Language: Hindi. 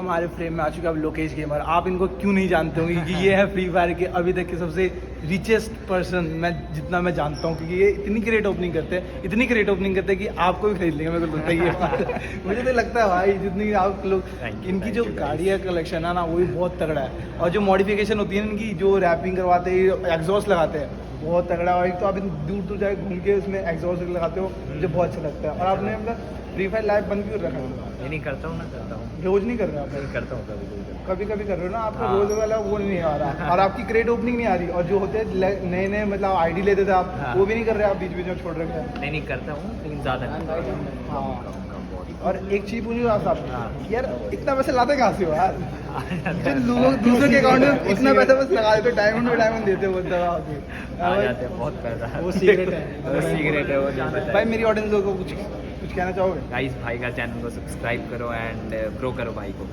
हमारे फ्रेम में आ चुके हैं अब लोकेश गेमर। आप इनको क्यों नहीं जानते होंगे कि ये है फ्री फायर के अभी तक के सबसे रिचेस्ट पर्सन मैं जितना मैं जानता हूँ, क्योंकि ये इतनी क्रेट ओपनिंग करते हैं कि आपको भी खरीद लेंगे, मेरे को लगता है ये मुझे तो लगता है भाई जितनी आप लोग इनकी जो गाड़ी का कलेक्शन है ना वो भी बहुत तगड़ा है, और जो मॉडिफिकेशन होती है इनकी, जो रैपिंग करवाते हैं, एग्जॉस्ट लगाते हैं, बहुत तगड़ा है। तो आप दूर दूर जाके घूम के उसमें एग्जॉस्ट लगाते हो, मुझे बहुत अच्छा लगता है। और आपने मतलब फ्री फायर लाइव बंद क्यों रखा है? ये नहीं करता हूँ ना, करता हूँ, रोज नहीं कर रहे आप? नहीं करता हूँ, कभी कभी कर रहे हो ना, आपका हाँ। रोज वाला वो नहीं आ रहा, और आपकी क्रेट ओपनिंग नहीं आ रही, और जो होते हैं नए नए मतलब आईडी लेते थे आप, हाँ। वो भी नहीं कर रहे आप, बीच बीच में छोड़ रखे हैं। नहीं करता हूँ, लेकिन ज़्यादा नहीं। हाँ। और एक चीज पूछूँ आप साहब, हाँ। यार इतना पैसे लाते कहाँ से हो यार? जो लोग दूसरे के अकाउंट में इतना पैसा बस लगा देते, डायमंड देते वो दवा आ जाते हैं बहुत पैसा। वो सीक्रेट है। वो सीक्रेट है, वो नहीं बताया। भाई मेरी ऑडियंस लोगों को कुछ कहना चाहोगे? गाइस भाई का चैनल को सब्सक्राइब करो एंड ग्रो करो भाई को।